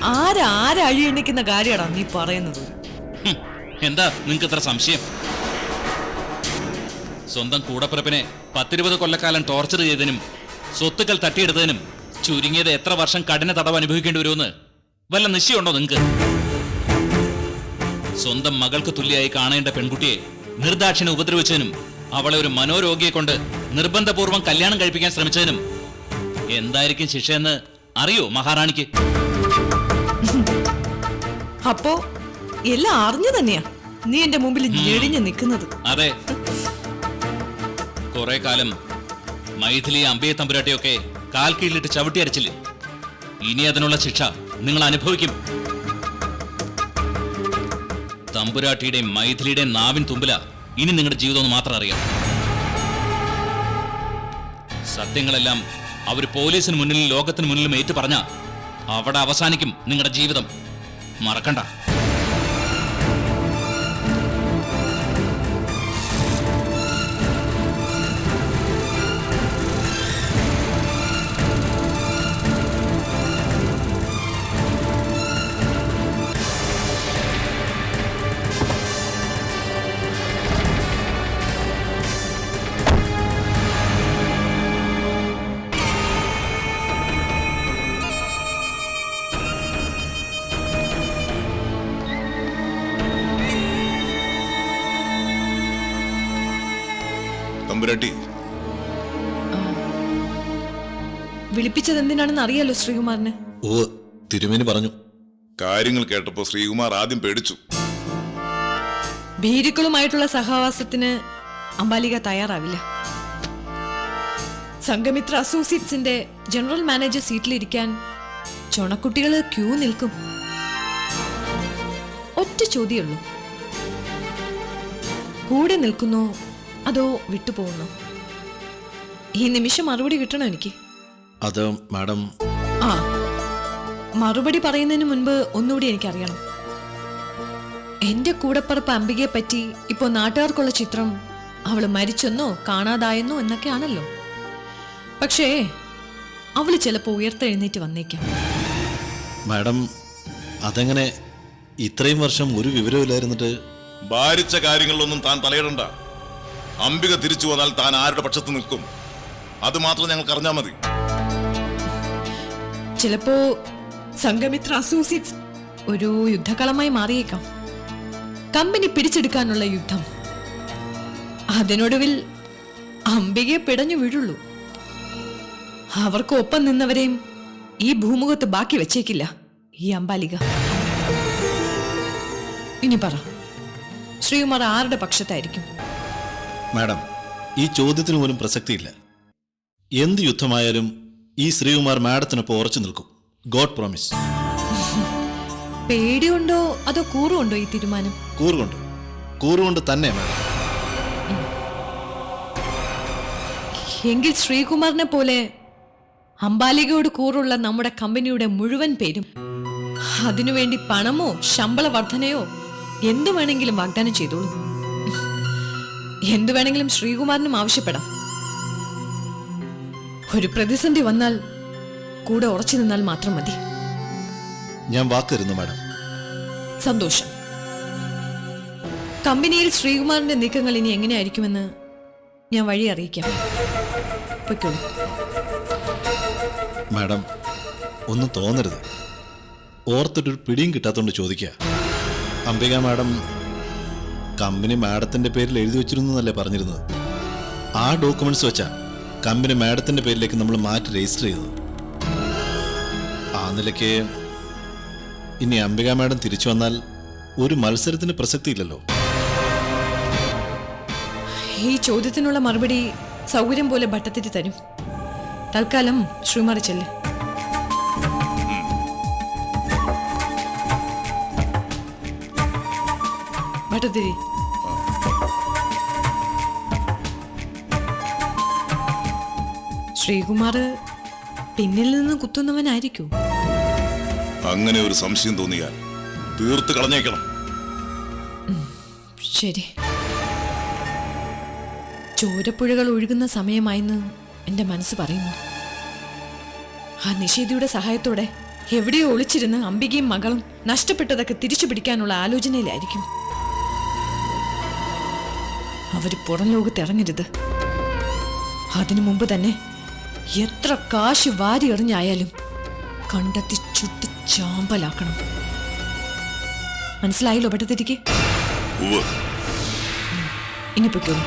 ആരഴിയണിക്കുന്ന കാര്യമാണോ നീ പറയുന്നത്? എന്താ നിങ്ങൾക്ക് ഇത്ര സംശയം? സ്വന്തം കൂടപ്പിറപ്പിനെ 10-20 കൊല്ലക്കാലം ടോർച്ചർ ചെയ്തതിനും സ്വത്തുക്കൾ തട്ടിയെടുത്തതിനും ചുരുങ്ങിയത് എത്ര വർഷം കഠിന തടവ് അനുഭവിക്കേണ്ടി വരുമെന്ന് വല്ല നിശ്ചയമുണ്ടോ നിങ്ങൾക്ക്? സ്വന്തം മകൾക്ക് തുല്യമായി കാണേണ്ട പെൺകുട്ടിയെ നിർദാക്ഷിണ ഉപദ്രവിച്ചതിനും അവളെ ഒരു മനോരോഗിയെ കൊണ്ട് നിർബന്ധപൂർവ്വം കല്യാണം കഴിപ്പിക്കാൻ ശ്രമിച്ചതിനും എന്തായിരിക്കും ശിക്ഷയെന്ന് അറിയോ മഹാറാണിക്ക്? അപ്പോ എല്ലാം അറിഞ്ഞു തന്നെയാ നീ എന്റെ മുമ്പിൽ ഞെളിഞ്ഞു നിൽക്കുന്നത്. അതെ, കുറെ കാലം മൈഥിലി അമ്പയെ തമ്പുരാട്ടിയൊക്കെ കാൽ കീഴിലിട്ട് ചവിട്ടി അരച്ചില്ലേ? ഇനി അതിനുള്ള ശിക്ഷ നിങ്ങൾ അനുഭവിക്കും. തമ്പുരാട്ടിയുടെയും മൈഥിലിയുടെയും നാവിൻ തുമ്പില ഇനി നിങ്ങളുടെ ജീവിതം ഒന്ന് മാത്രം അറിയാം. സത്യങ്ങളെല്ലാം അവർ പോലീസിന് മുന്നിലും ലോകത്തിന് മുന്നിലും ഏറ്റു പറഞ്ഞ അവിടെ അവസാനിക്കും നിങ്ങളുടെ ജീവിതം. മറക്കണ്ട. തമ്പുരാട്ടി, വിളിപ്പിച്ചത് എന്തിനാണെന്ന് അറിയാലോ ശ്രീകുമാറിന്. ഓ, തിരുമേനി പറഞ്ഞു. കാര്യങ്ങൾ കേട്ടപ്പോ ശ്രീകുമാർ ആദ്യം പേടിച്ചു. ഭീരുക്കളുമായിട്ടുള്ള സഹവാസത്തിന് അംബാലിക തയ്യാറാവില്ല. സംഘമിത്ര അസോസിയേറ്റ്സിന്റെ ജനറൽ മാനേജർ സീറ്റിലിരിക്കാൻ ചുണക്കുട്ടികള് ക്യൂ നിൽക്കും. ഒറ്റ ചോദ്യമുള്ളൂ, കൂടെ നിൽക്കുന്നോ അതോ വിട്ടുപോകുന്നു? ഈ നിമിഷം മറുപടി കിട്ടണം എനിക്ക്. അത് മാഡം, ആ, മറുപടി പറയുന്നതിന് മുൻപ് ഒന്നുകൂടി എനിക്കറിയണം. എന്റെ കൂടപ്പറപ്പ് അംബികയെ പറ്റി ഇപ്പോ നാട്ടുകാർക്കുള്ള ചിത്രം അവള് മരിച്ചെന്നോ കാണാതായെന്നോ എന്നൊക്കെയാണല്ലോ. പക്ഷേ അവള് ചിലപ്പോ ഉയർത്തെഴുന്നേറ്റ് വന്നേക്കാം. മാഡം, അതെങ്ങനെ? ഇത്രയും വർഷം ഒരു വിവരമില്ലായിരുന്നിട്ട്? ഭാരിച്ച കാര്യങ്ങളിലൊന്നും താൻ തലയിടണ്ട. അംബിക തിരിച്ചു വന്നാൽ താൻ ആരുടെ പക്ഷത്ത് നിൽക്കും അത് മാത്രം ഞങ്ങൾക്ക് അറിഞ്ഞാൽ മതി. ചിലപ്പോ സംഘമിത്ര അസോസിയേറ്റ്സ് ഒരു യുദ്ധകളമായി മാറിയേക്കാം. കമ്പനി പിടിച്ചെടുക്കാനുള്ള യുദ്ധം. അതിനൊടുവിൽ അംബികയെ പിടഞ്ഞു വീഴുള്ളൂ. അവർക്ക് ഒപ്പം നിന്നവരെയും ഈ ഭൂമുഖത്ത് ബാക്കി വെച്ചേക്കില്ല ഈ അംബാലിക. ഇനി പറ, ശ്രീകുമാർ ആരുടെ പക്ഷത്തായിരിക്കും? മാഡം, ഈ ചോദ്യത്തിന് പോലും പ്രസക്തിയില്ല. എന്ത് യുദ്ധമായാലും ഈ ശ്രീകുമാർ മാഡത്തിനൊപ്പം ഉറച്ചു നിൽക്കും. God promise. പേടിയുണ്ടോ അതോ കൂറുണ്ടോ ഈ തീരുമാനം? കൂറുകൊണ്ട് തന്നെ മാഡം. എങ്കിൽ ശ്രീകുമാറിനെ പോലെ അംബാലികയോട് കൂറുള്ള നമ്മുടെ കമ്പനിയുടെ മുഴുവൻ പേരും അതിനുവേണ്ടി പണമോ ശമ്പള വർധനയോ എന്തു വേണമെങ്കിലും വാഗ്ദാനം ചെയ്തോളൂ. എന്തു വേണമെങ്കിലും ശ്രീകുമാറിനും ആവശ്യപ്പെടാം. ഒരു പ്രതിസന്ധി വന്നാൽ കൂടെ ഉറച്ചു നിന്നാൽ മാത്രം മതി. ഞാൻ വാക്കുതരുന്നു മാഡം. സന്തോഷം. കമ്പനിയിൽ ശ്രീകുമാറിന്റെ നീക്കങ്ങൾ ഇനി എങ്ങനെയായിരിക്കുമെന്ന് ഞാൻ വഴി അറിയിക്കാം. പൊയ്ക്കോളൂ. മാഡം, ഒന്നും തോന്നരുത്. ഓർത്തിട്ടൊരു പിടിയും കിട്ടാത്തോണ്ട് ചോദിക്കുക. അംബിക മാഡം കമ്പനി മാഡത്തിന്റെ പേരിൽ എഴുതി വെച്ചിരുന്നല്ലേ പറഞ്ഞിരുന്നത്? ആ ഡോക്യുമെന്റ്സ് വെച്ചാ കമ്പനി മാഡത്തിന്റെ പേരിലേക്ക് നമ്മൾ മാറ്റി രജിസ്റ്റർ ചെയ്തത്. ആ നിലയ്ക്ക് ഇനി അംബിക മാഡം തിരിച്ചു വന്നാൽ ഒരു മത്സരത്തിന് പ്രസക്തിയില്ലല്ലോ. ഈ ചോദ്യത്തിനുള്ള മറുപടി സൗകര്യം പോലെ ഭട്ടത്തിരി തരും. തൽക്കാലം ശ്രീമാറി ചെല്ല്. ഭട്ടത്തിരി, ശ്രീകുമാർ പിന്നിൽ നിന്ന് കുത്തുന്നവനായിരിക്കൂ? അങ്ങനെ ഒരു സംശയം തോന്നിയാൽ തീർത്ത് കളഞ്ഞേക്കണം. ശരി. ചോരപ്പുഴകൾ ഒഴുകുന്ന സമയമായെന്ന് എന്റെ മനസ്സ് പറയുന്നു. ആ നിഷേധിയുടെ സഹായത്തോടെ എവിടെയോ ഒളിച്ചിരുന്ന് അംബികയും മകളും നഷ്ടപ്പെട്ടതൊക്കെ തിരിച്ചു പിടിക്കാനുള്ള ആലോചനയിലായിരിക്കും. അവര് പുറം ലോകത്ത് ഇറങ്ങരുത്. അതിനു മുമ്പ് തന്നെ എത്ര കാശ് വാരി എറിഞ്ഞായാലും കണ്ടെത്തി ചുട്ട് ചാമ്പലാക്കണം. മനസ്സിലായല്ലോ പെട്ടതിരിക്കെ? ഇനി പൊയ്ക്കോളൂ.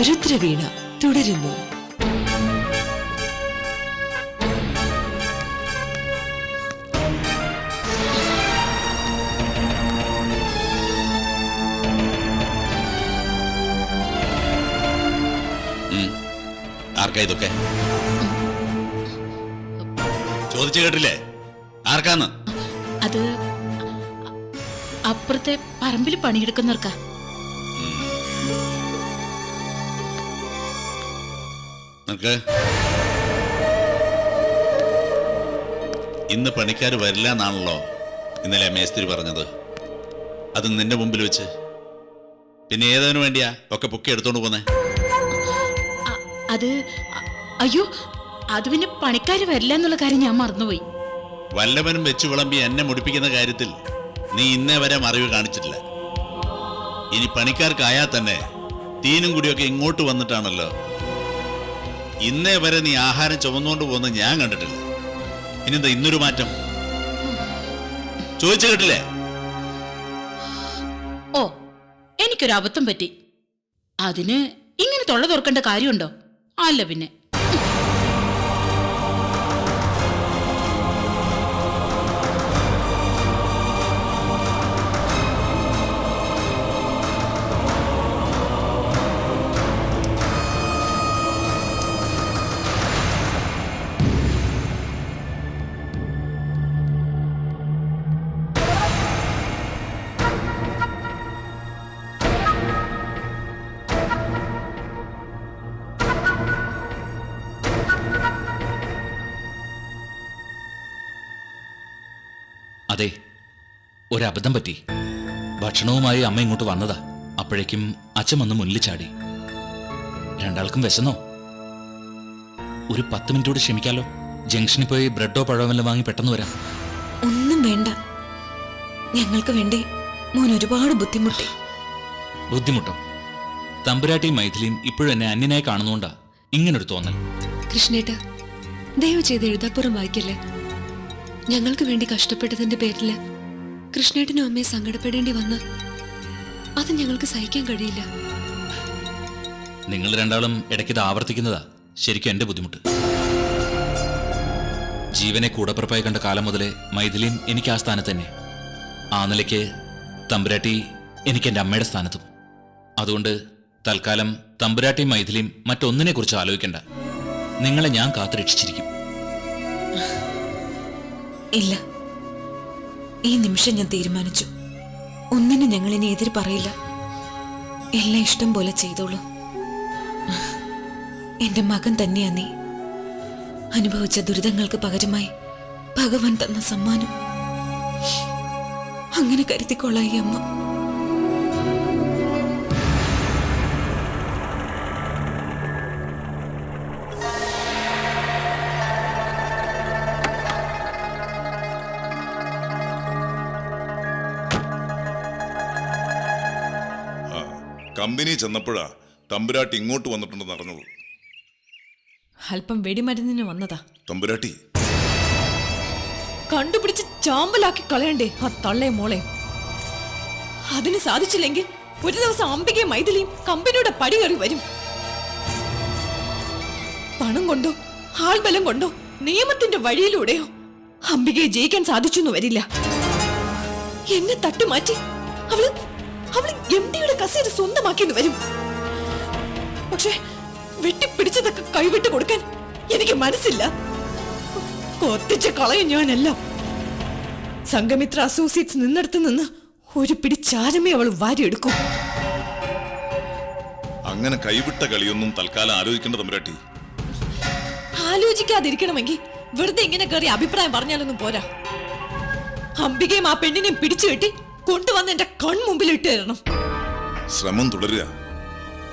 രുദ്രവീണ തുടരുന്നു. ആർക്കാ ഇതൊക്കെ? ചോദിച്ചു കേട്ടില്ലേ? ആർക്കാന്ന്? അത് അപ്പുറത്തെ പറമ്പിൽ പണിയെടുക്കുന്നവർക്കാ. നിനക്ക് ഇന്ന് പണിക്കാർ വരില്ല എന്നാണല്ലോ ഇന്നലെ മേസ്തിരി പറഞ്ഞത്. അത് നിന്റെ മുമ്പിൽ വെച്ച് പിന്നെ ഏതിനു വേണ്ടിയാ ഒക്കെ പൊക്കി എടുത്തോണ്ട് പോന്നെ? അത് അയ്യോ, അത് പിന്നെ പണിക്കാർ വരില്ല എന്നുള്ള കാര്യം ഞാൻ മറന്നുപോയി. വല്ലവനും വെച്ച് വിളമ്പി എന്നെ മുടിപ്പിക്കുന്ന കാര്യത്തിൽ നീ ഇന്നേ വരെ മറിവ് കാണിച്ചിട്ടില്ല. ഇനി പണിക്കാർക്കായാൽ തന്നെ തീനും കൂടിയൊക്കെ ഇങ്ങോട്ട് വന്നിട്ടാണല്ലോ. ഇന്നേ വരെ നീ ആഹാരം ചുമന്നുകൊണ്ട് പോകുന്ന ഞാൻ കണ്ടിട്ടില്ല. ഇനിന്താ ഇന്നൊരു മാറ്റം? ചോദിച്ചു കേട്ടില്ലേ? ഓ, എനിക്കൊരു അബദ്ധം പറ്റി. അതിന് ഇങ്ങനെ തൊള്ള തുറക്കേണ്ട കാര്യമുണ്ടോ? അല്ല പിന്നെ. അതെ, ഒരബദ്ധം പറ്റി. ഭക്ഷണവുമായി അമ്മ ഇങ്ങോട്ട് വന്നതാ. അപ്പോഴേക്കും അച്ഛൻ വന്ന് മുന്നിൽ ചാടി. രണ്ടാൾക്കും വിശന്നോ? ഒരു 10 മിനിറ്റ് കൂടി ക്ഷമിക്കാലോ. ജംഗ്ഷനിൽ പോയി ബ്രെഡോ പഴമെല്ലാം വാങ്ങി പെട്ടെന്ന് വരാം. ഒന്നും വേണ്ട, ഞങ്ങൾക്ക് വേണ്ടി മോൻ ഒരുപാട് ബുദ്ധിമുട്ടി. ബുദ്ധിമുട്ടോ? തമ്പുരാട്ടിയും മൈഥിലിയും ഇപ്പോഴും എന്നെ അന്യനായി കാണുന്നോണ്ടാ ഇങ്ങനൊരു തോന്നൽ. കൃഷ്ണേട്ട, ദയവ് ചെയ്ത് എഴുതാപ്പുറം വായിക്കല്ലേ. ഞങ്ങൾക്ക് വേണ്ടി കഷ്ടപ്പെട്ടതിന്റെ പേരില് കൃഷ്ണേട്ടനും അമ്മയെ സങ്കടപ്പെടേണ്ടി വന്ന് അത് ഞങ്ങൾക്ക് സഹിക്കാൻ കഴിയില്ല. നിങ്ങൾ രണ്ടാളും ഇടയ്ക്കിത് ആവർത്തിക്കുന്നതാ ശരിക്കും എന്റെ ബുദ്ധിമുട്ട്. ജീവനെ കൂടപ്പിറപ്പായി കണ്ട കാലം മുതലേ മൈഥിലിയും എനിക്ക് ആ സ്ഥാനത്ത് തന്നെ. ആ നിലയ്ക്ക് തമ്പുരാട്ടി എനിക്ക് എൻ്റെ അമ്മയുടെ സ്ഥാനത്തും. അതുകൊണ്ട് തൽക്കാലം തമ്പുരാട്ടിയും മൈഥിലിയും മറ്റൊന്നിനെ കുറിച്ച് ആലോചിക്കണ്ട. നിങ്ങളെ ഞാൻ കാത്തുരക്ഷിച്ചിരിക്കും. ഇല്ല, ഈ നിമിഷം ഞാൻ തീരുമാനിച്ചു. ഒന്നിനും ഞങ്ങൾ ഇനി എതിര് പറയില്ല. എല്ലാം ഇഷ്ടം പോലെ ചെയ്തോളൂ. എന്റെ മകൻ തന്നെയാ നീ. അനുഭവിച്ച ദുരിതങ്ങൾക്ക് പകരമായി ഭഗവാൻ തന്ന സമ്മാനം. അങ്ങനെ കരുതിക്കൊള്ളായി അമ്മ. കമ്പനി ചെന്നപ്പോഴാ തമ്പുരാട്ടി ഇങ്ങോട്ട് വന്നിട്ടുണ്ടെന്ന് അറിഞ്ഞത്. അല്പം വെടിമരുന്നിന് വന്നതാ. തമ്പുരാട്ടി കണ്ടുപിടിച്ച് ചാമ്പലാക്കി കളയണ്ടേ ആ തള്ളയെ മോളെ. അതിന് സാധിച്ചില്ലെങ്കിൽ ഒരു ദിവസം അംബികയും മൈഥിലിയും കമ്പനിയുടെ പടി കയറി വരും. കൊണ്ടോ ആൾബലം കൊണ്ടോ നിയമത്തിന്റെ വഴിയിലൂടെയോ അംബികയെ ജയിക്കാൻ സാധിച്ചു വരില്ല. എന്നെ തട്ടുമാറ്റി അവള് അവള് എംഡിയുടെ കസേര സ്വന്തമാക്കിയെന്ന് വരും. പക്ഷെ വെട്ടിപ്പിടിച്ചതൊക്കെ കൈവിട്ട് കൊടുക്കാൻ എനിക്ക് മനസ്സില്ല. കൊത്തിച്ച് കളയും ഞാനല്ല. സംഘമിത്ര അസോസിയേറ്റ്സ് നിന്നിടത്ത് നിന്ന് ഒരു പിടി ചാരമേ അവൾ വാരിയെടുക്കും. അങ്ങനെ കൈവിട്ട കളിയൊന്നും തൽക്കാലം ആലോചിക്കേണ്ട തമ്പുരാട്ടി. ആലോചിക്കാതിരിക്കണമെങ്കിൽ വെറുതെ ഇങ്ങനെ കയറി അഭിപ്രായം പറഞ്ഞാലൊന്നും പോരാ. അംബികയും ആ പെണ്ണിനെയും പിടിച്ചു കെട്ടി കൊണ്ടുവന്ന് എന്റെ കൺമുമ്പിൽ ഇട്ട് തരണം. ശ്രമം തുടരുക.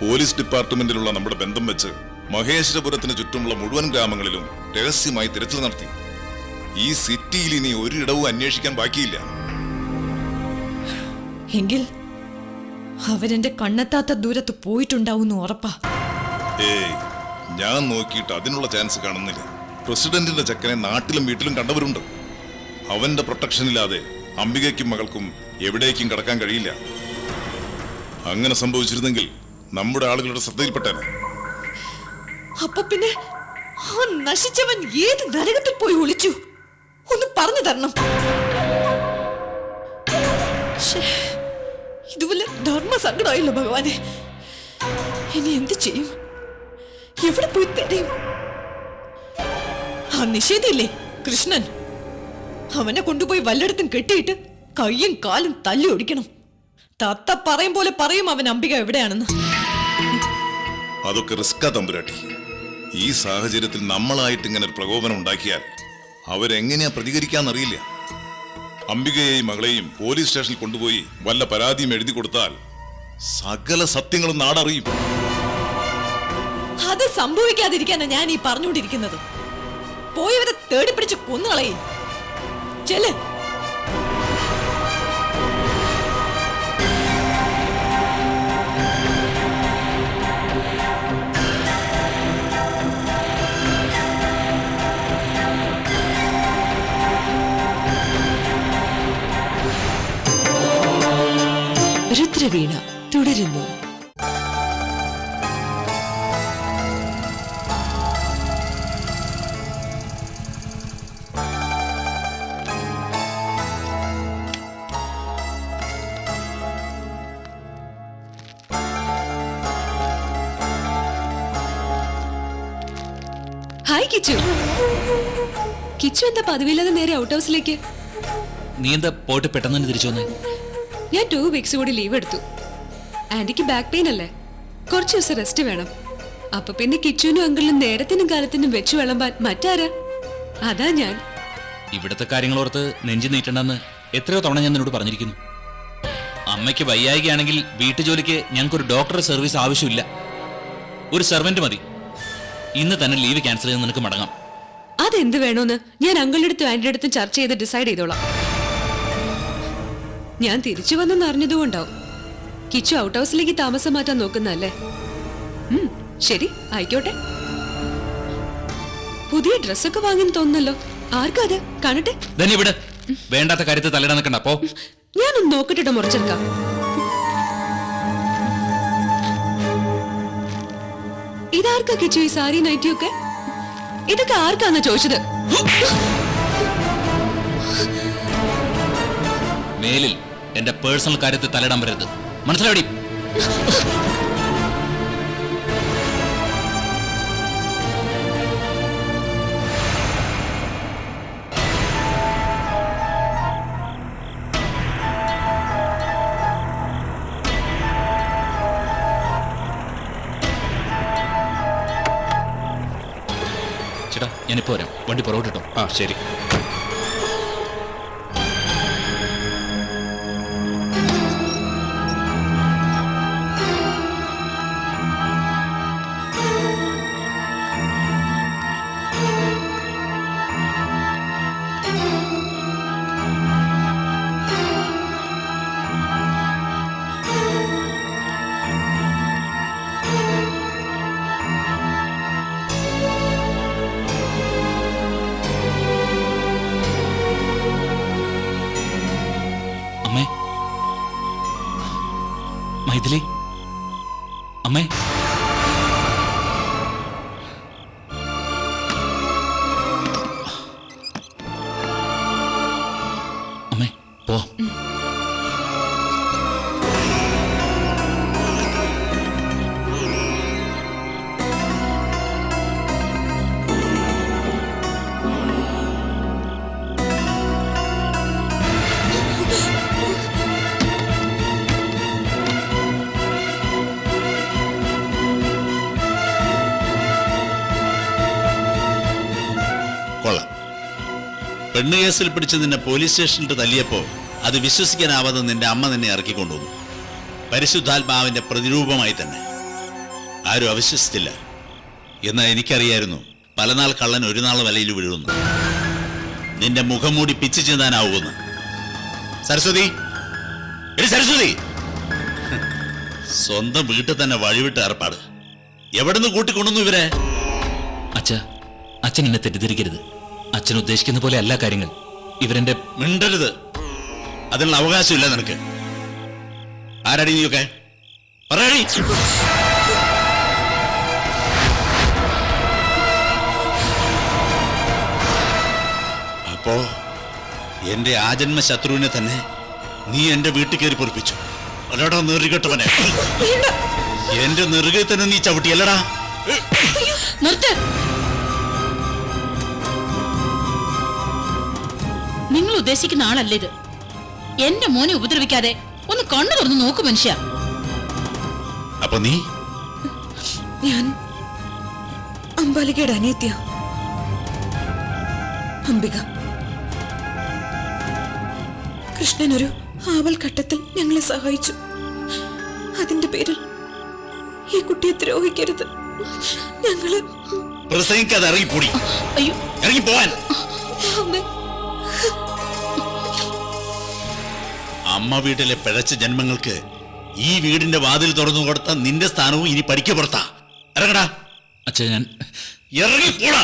പോലീസ് ഡിപ്പാർട്ട്മെന്റിലുള്ള നമ്മുടെ ബന്ധം വെച്ച് മഹേശ്വരപുരത്തിന് ചുറ്റുമുള്ള മുഴുവൻ ഗ്രാമങ്ങളിലും രഹസ്യമായി തിരച്ചിൽ നടത്തി. ഈ സിറ്റിയിൽ ഇനി ഒരിടവും അന്വേഷിക്കാൻ ബാക്കിയില്ല. എങ്കിൽ അവരെന്റെ കണ്ണെത്താത്ത ദൂരത്ത് പോയിട്ടുണ്ടാവുന്ന ഉറപ്പാ. ഏയ്, ഞാൻ നോക്കിയിട്ട് അതിനുള്ള ചാൻസ് കാണുന്നില്ല. പ്രസിഡന്റിന്റെ ചെക്കനെ നാട്ടിലും വീട്ടിലും കണ്ടവരുണ്ട്. അവന്റെ പ്രൊട്ടക്ഷനില്ലാതെ അംബികയ്ക്കും മകൾക്കും എവിടേക്കും കടക്കാൻ കഴിയില്ല. അങ്ങനെ സംഭവിച്ചിരുന്നെങ്കിൽ നമ്മുടെ ആളുകളുടെ ശ്രദ്ധയിൽപ്പെട്ടാൽ. അപ്പൊ പിന്നെ ആ നശിച്ചവൻ ഏത് നരകത്തിൽ പോയി ഒളിച്ചു? ഒന്ന് പറഞ്ഞു തരണം. ശ്ശേ, ഇതുപോലെ ധർമ്മസങ്കടമായല്ലോ ഭഗവാനെ. ഇനി എന്ത് ചെയ്യും? എവിടെ പോയി തരയും? ആ നിഷേധിയില്ലേ കൃഷ്ണൻ, അവനെ കൊണ്ടുപോയി വല്ലയിടത്തും കെട്ടിയിട്ട് കയ്യും കാലും തല്ലി ഒടിക്കണം. തത്ത പറയും പോലെ പറയും അവൻ അംബിക എവിടെയാണെന്ന്. അതൊക്കെ റിസ്കാ തമ്പുരാട്ടി. ഈ സാഹചര്യത്തിൽ നമ്മളായിട്ട് ഇങ്ങനെ ഒരു പ്രകോപനം ഉണ്ടാക്കിയാൽ അവരെങ്ങനെയാ പ്രതികരിക്കാന്നറിയില്ല. അംബികയെയും മകളെയും പോലീസ് സ്റ്റേഷനിൽ കൊണ്ടുപോയി വല്ല പരാതിയും എഴുതി കൊടുത്താൽ സകല സത്യങ്ങളും നാടറിയും. അത് സംഭവിക്കാതിരിക്കാനാണ് ഞാൻ ഈ പറഞ്ഞുകൊണ്ടിരിക്കുന്നത്. പോയവരെ തേടിപ്പിടിച്ച് കൊന്നുകളയും. ചെല്. രുദ്രവീണ തുടരുന്നു. ഹായ് കിച്ചു. കിച്ചു എന്താ പതിവില്ലാതെ നേരെ ഔട്ട് ഹൗസിലേക്ക്? നീ എന്താ പോയിട്ട് പെട്ടെന്ന് തന്നെ തിരിച്ചു വന്നേ? ഞാൻ 2 വീക്സ് കൂടി ലീവ് എടുത്തു. ആന്റിക്ക് ബാക്ക് പെയിൻ അല്ലേ, കുറച്ച് ദിവസം റെസ്റ്റ് വേണം. അപ്പൊ പിന്നെ കിച്ചുവിനും അങ്കിളിനും നേരത്തിനും കാലത്തിനും വെച്ചു വിളമ്പാൻ മറ്റാരാ? അതാ ഞാൻ. ഇവിടുത്തെ കാര്യങ്ങളോർത്ത് നെഞ്ചു നീട്ടണ്ടെന്ന് എത്രയോ തവണ ഞാൻ നിന്നോട് പറഞ്ഞിരിക്കുന്നു. അമ്മയ്ക്ക് വയ്യായികയാണെങ്കിൽ വീട്ടുജോലിക്ക് ഞങ്ങൾക്കൊരു ഡോക്ടറുടെ സർവീസ് ആവശ്യമില്ല. ഒരു സെർവന്റ് മതി. ഇന്ന് തന്നെ ലീവ് ക്യാൻസൽ ചെയ്ത് നിനക്ക് മടങ്ങാം. അതെന്ത് വേണോന്ന് ഞാൻ അങ്കിളുടെ അടുത്തും ആന്റിയുടെ അടുത്തും ചർച്ച ചെയ്ത് ഡിസൈഡ് ചെയ്തോളാം. ഞാൻ തിരിച്ചു വന്നെന്ന് അറിഞ്ഞതുകൊണ്ടാവും കിച്ചു ഔട്ട് ഹൗസിലേക്ക് താമസം മാറ്റാൻ നോക്കുന്നല്ലേ? ശരി, ആയിക്കോട്ടെ. പുതിയ ഡ്രസ്സൊക്കെ വാങ്ങി തോന്നുന്നല്ലോ. ആർക്കത്? കാണട്ടെ. ഇവിടെ വേണ്ടാത്ത കാര്യത്തിൽ തലയിടാൻ നിൽക്കണ്ട. അപ്പോ ഞാനൊന്ന് നോക്കട്ടെ മുറിച്ചെടുക്കാം. ഇതാർക്കാ കിച്ചു ഈ സാരി നൈറ്റിയൊക്കെ? ഇതൊക്കെ ആർക്കാന്ന് ചോദിച്ചത്? മേലിൽ എന്റെ പേഴ്സണൽ കാര്യത്തിൽ തലയിടാൻ വരരുത്, മനസ്സിലായി? ചേട്ടാ, ഞാനിപ്പോ വരാം. വണ്ടി പുറകോട്ടിട്ടോ. ആ ശരി. മൈഥിലി, അമ്മേ. പെണ്ണ് കേസിൽ പിടിച്ച് നിന്നെ പോലീസ് സ്റ്റേഷനിൽ തല്ലിയപ്പോ അത് വിശ്വസിക്കാനാവാതെ നിന്റെ അമ്മ നിന്നെ ഇറക്കിക്കൊണ്ടുവന്നു. പരിശുദ്ധാത്മാവിന്റെ പ്രതിരൂപമായി തന്നെ. ആരും അവിശ്വസിച്ചില്ല. എന്നാൽ എനിക്കറിയായിരുന്നു പല നാൾ കള്ളൻ ഒരു നാൾ വലയിൽ വീഴുന്നു. നിന്റെ മുഖം മൂടി പിച്ചു ചെന്താനാവുമെന്ന്. സരസ്വതി, എടി സരസ്വതി, സ്വന്തം വീട്ടിൽ തന്നെ വഴിവിട്ട് ഏർപ്പാട്. എവിടുന്ന് കൂട്ടിക്കൊണ്ടുവന്നു ഇവരെ? അച്ഛൻ എന്നെ തെറ്റിദ്ധരിക്കരുത്. അച്ഛൻ ഉദ്ദേശിക്കുന്ന പോലെ അല്ല കാര്യങ്ങൾ. ഇവരെന്റെ മിണ്ടരുത്. അതിനുള്ള അവകാശമില്ല നിനക്ക്. ആരാടി നീയൊക്കെ? പറയടി. അപ്പോ എന്റെ ആജന്മ ശത്രുവിനെ തന്നെ നീ എന്റെ വീട്ടിൽ കയറി പൊറിപ്പിച്ചു. അല്ലടാ നെറുകെട്ടവനെ, എന്റെ നെറുകയിൽ തന്നെ നീ ചവിട്ടിയല്ലടാ. നിർത്ത്. നിങ്ങൾ ഉദ്ദേശിക്കുന്ന ആളല്ല ഇത്. എന്റെ മോനെ ഉപദ്രവിക്കാതെ ഒന്ന് കണ്ണു തുറന്ന് നോക്കു മനുഷ്യ. അപ്പൊ നീ? ഞാൻ അംബാലികയുടെ അനിയത്തിയ അംബിക. കൃഷ്ണൻ ഒരു ആവൽഘട്ടത്തിൽ ഞങ്ങളെ സഹായിച്ചു. അതിന്റെ പേരിൽ ഈ കുട്ടിയെ ദ്രോഹിക്കരുത്. ഞങ്ങള് പ്രസംഗിക്കാതെ ഇറങ്ങിപ്പോടി. അയ്യോ, ഇറങ്ങിപ്പോവാൻ. അമ്മേ, അമ്മ വീട്ടിലെ പിഴച്ച ജന്മങ്ങൾക്ക് ഈ വീടിന്റെ വാതിൽ തുറന്നു കൊടുത്ത നിന്റെ സ്ഥാനവും ഇനി പഠിക്ക പുറത്താ. ഇറങ്ങടാ. അച്ഛൻ ഞാൻ ഇറങ്ങിപ്പോടാ.